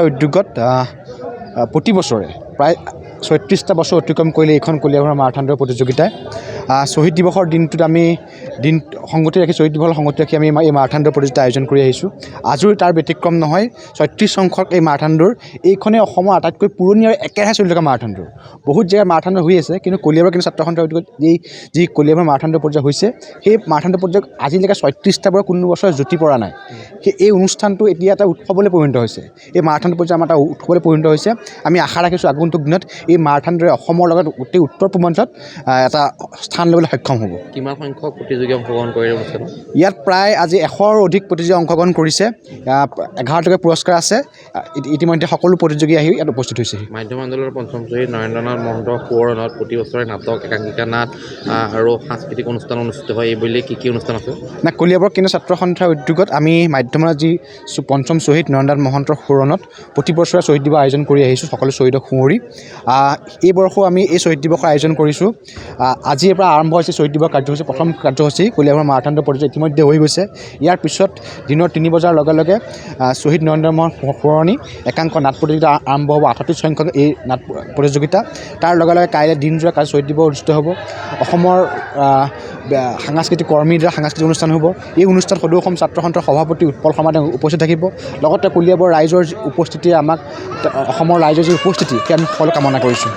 উদ্যোগত প্ৰতি বছৰে প্ৰায় ৩৬টা বছৰ অতিক্ৰম কৰিলে এইখন কলীয়াভোমোৰা মাৰাথন দৌৰ প্ৰতিযোগিতায় শ্বহীদ দিৱসৰ দিনটোত আমি সংগতি ৰাখি শ্বহীদ দিৱসৰ সংগতি ৰাখি আমি এই মাৰাথন দৌৰ প্ৰতিযোগিতা আয়োজন কৰি আহিছোঁ। আজিও তাৰ ব্যতিক্ৰম নহয়। ৩৬ সংখ্যক এই মাৰাথন দৌৰ এইখনেই অসমৰ আটাইতকৈ পুৰণি আৰু একেৰাহে চলি থকা মাৰাথন দৌৰ। বহুত জেগাত মাৰাথন দৌৰ হৈ আছে, কিন্তু কলীয়াভোমোৰা কিন্তু ছাত্ৰ সন্থাৰ উদ্যোগত যি কলীয়াভোমোৰা মাৰাথন দৌৰ প্ৰতিযোগিতা হৈছে, সেই মাৰাথন দৌৰ প্ৰতিযোগিতা আজিলৈকে ৩৬টা পৰা কোনো বছৰ জুতি পৰা নাই। এই অনুষ্ঠানটো এতিয়া এটা উৎসৱলৈ পৰিণত হৈছে। এই মাৰাথন প্ৰতিযোগিতা আমাৰ এটা উৎসৱলৈ পৰিণত হৈছে। আমি আশা ৰাখিছোঁ আগন্তুক দিনত এই মাৰাথন দৌৰে অসমৰ লগত গোটেই উত্তৰ পূৰ্বাঞ্চলত এটা স্থান ল'বলৈ সক্ষম হ'ব। কিমান সংখ্যক প্ৰতিযোগী অংশগ্ৰহণ কৰে অনুষ্ঠানত? ইয়াত প্ৰায় আজি 100ৰ অধিক প্ৰতিযোগী অংশগ্ৰহণ কৰিছে। 11টাকৈ পুৰস্কাৰ আছে। ইতিমধ্যে সকলো প্ৰতিযোগী আহি ইয়াত উপস্থিত হৈছেহি। মাধ্যম আন্দোলনৰ পঞ্চম শ্বহীদ নৰেন্দ্ৰনাথ মহন্তৰ সোঁৱৰণত প্ৰতি বছৰে নাটক, একাংকিকা নাট আৰু সাংস্কৃতিক অনুষ্ঠান অনুষ্ঠিত হয়। এইবুলি কি অনুষ্ঠান আছে? কলীয়াভোমোৰা কেন্দ্ৰীয় ছাত্ৰ সন্থাৰ উদ্যোগত আমি মাধ্যমৰ যি পঞ্চম শ্বহীদ নৰেন্দ্ৰনাথ মহন্তৰ সোঁৱৰণত প্ৰতি বছৰে শ্বহীদ দিৱস আয়োজন কৰি আহিছোঁ, সকলো শ্বহীদক সুঁৱৰি। এই বৰ্ষও আমি এই শ্বহীদ দিৱসৰ আয়োজন কৰিছোঁ। আজিৰ পৰা আৰম্ভ হৈছে শ্বহীদ দিৱস কাৰ্যসূচী। প্ৰথম কাৰ্যসূচী কলীয়াভোমোৰা মাৰাথন দৌৰ প্ৰতিযোগিতা ইতিমধ্যে হৈ গৈছে। ইয়াৰ পিছত দিনৰ 3 বজাৰ লগে লগে শ্বহীদ নৰেন্দ্ৰ মহন্তৰ সোঁৱৰণি একাংক নাট প্ৰতিযোগিতা আৰম্ভ হ'ব। 38 সংখ্যক এই নাট প্ৰতিযোগিতা। তাৰ লগে লগে কাইলৈ দিনজোৰা শ্বহীদ দিৱস অনুষ্ঠিত হ'ব। অসমৰ সাংস্কৃতিক কৰ্মীৰ দ্বাৰা সাংস্কৃতিক অনুষ্ঠান হ'ব। এই অনুষ্ঠান সদৌ অসম ছাত্ৰ সন্থাৰ সভাপতি উৎপল শৰ্মাদেৱ উপস্থিত থাকিব। লগতে কলীয়াবৰ ৰাইজৰ উপস্থিতিয়ে আমাক অসমৰ ৰাইজৰ যি উপস্থিতি সেই আমি সকলো কামনা কৰিছোঁ।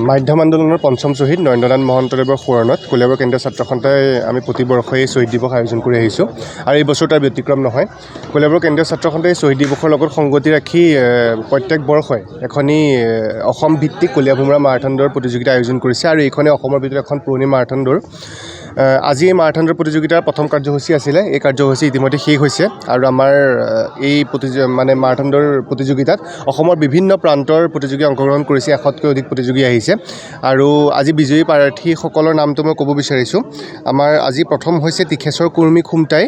মাধ্যম আন্দোলনৰ পঞ্চম শ্বহীদ নৰেন্দ্ৰনাথ মহন্তদেৱৰ সোঁৱৰণত কলীয়াবৰ কেন্দ্ৰীয় ছাত্ৰ সন্থাই আমি প্ৰতিবৰ্ষই এই শ্বহীদ দিৱস আয়োজন কৰি আহিছোঁ, আৰু এই বছৰ তাৰ ব্যতিক্ৰম নহয়। কলীয়াবৰ কেন্দ্ৰীয় ছাত্ৰ সন্থাই শ্বহীদ দিৱসৰ লগত সংগতি ৰাখি প্ৰত্যেক বৰ্ষই এখনি অসম ভিত্তিক কলীয়াভোমোৰা মাৰাথন দৌৰ প্ৰতিযোগিতা আয়োজন কৰিছে, আৰু এইখনে অসমৰ ভিতৰত এখন পুৰণি মাৰাথন দৌৰ। আজি এই মাৰাথন দৌৰ প্ৰতিযোগিতাৰ প্ৰথম কাৰ্যসূচী আছিলে। এই কাৰ্যসূচী ইতিমধ্যে শেষ হৈছে, আৰু আমাৰ এই মাৰাথন দৌৰ প্ৰতিযোগিতাত অসমৰ বিভিন্ন প্ৰান্তৰ প্ৰতিযোগী অংশগ্ৰহণ কৰিছে। 100তকৈ অধিক প্ৰতিযোগী আহিছে, আৰু আজি বিজয়ী প্ৰাৰ্থীসকলৰ নামটো মই ক'ব বিচাৰিছোঁ। আমাৰ আজি প্ৰথম হৈছে তীখেশ্বৰ কুৰ্মী খুমটাই,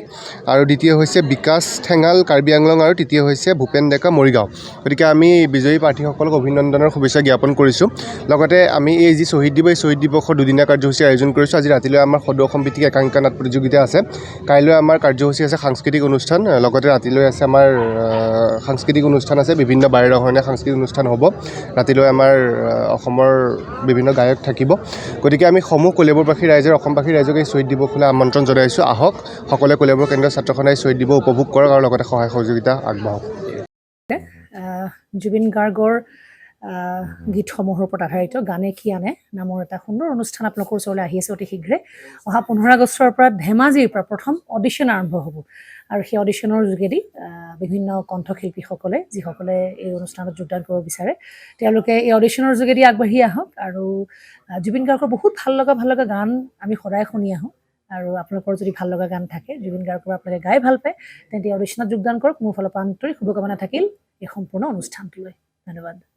আৰু দ্বিতীয় হৈছে বিকাশ ঠেঙাল কাৰ্বি আংলং, আৰু তৃতীয় হৈছে ভূপেন ডেকা মৰিগাঁও। গতিকে আমি বিজয়ী প্ৰাৰ্থীসকলক অভিনন্দনৰ শুভেচ্ছা জ্ঞাপন কৰিছোঁ। লগতে আমি এই যি শ্বহীদ দিৱস, এই শ্বহীদ দিৱসৰ দুদিনীয়া কাৰ্যসূচী আয়োজন কৰিছোঁ। আজি ৰাতিলৈ আমাৰ সদৌ অসম ভিত্তিক একাংকিকা নাট প্ৰতিযোগিতা আছে। কাইলৈ আমাৰ কাৰ্যসূচী আছে সাংস্কৃতিক অনুষ্ঠান, লগতে ৰাতিলৈ আছে আমাৰ সাংস্কৃতিক অনুষ্ঠান আছে। বিভিন্ন বাৰেৰহণীয়া সাংস্কৃতিক অনুষ্ঠান হ'ব। ৰাতিলৈ আমাৰ অসমৰ বিভিন্ন গায়ক থাকিব। গতিকে আমি সমূহ কলীয়াবৰবাসী ৰাইজৰ অসমবাসী ৰাইজক এই শ্বহীদ দিৱসলৈ আমন্ত্ৰণ জনাইছোঁ। আহক সকলোৱে কলীয়াবৰ কেন্দ্ৰীয় ছাত্ৰ সন্থাই শ্বহীদ দিৱস উপভোগ কৰক, আৰু লগতে সহায় সহযোগিতা আগবঢ়াওক। জুবিন গাৰ্গৰ গীতসমূহৰ ওপৰত আধাৰিত গানে কি আনে নামৰ এটা সুন্দৰ অনুষ্ঠান আপোনালোকৰ ওচৰলৈ আহি আছে অতি শীঘ্ৰে। অহা 15 আগষ্টৰ পৰা ধেমাজিৰ পৰা প্ৰথম অডিশ্যন আৰম্ভ হ'ব, আৰু সেই অডিশ্যনৰ যোগেদি বিভিন্ন কণ্ঠশিল্পীসকলে যিসকলে এই অনুষ্ঠানত যোগদান কৰিব বিচাৰে, তেওঁলোকে এই অডিশ্যনৰ যোগেদি আগবাঢ়ি আহক। আৰু জুবিন গাৰ্গৰ বহুত ভাল লগা গান আমি সদায় শুনি আহোঁ, আৰু আপোনালোকৰ যদি ভাল লগা গান থাকে, জুবিন গাৰ্গৰ আপোনালোকে গাই ভাল পায়, তেন্তে অডিশ্যনত যোগদান কৰক। মোৰ ফালৰ পৰা আন্তৰিক শুভকামনা থাকিল এই সম্পূৰ্ণ অনুষ্ঠানটোলৈ। ধন্যবাদ।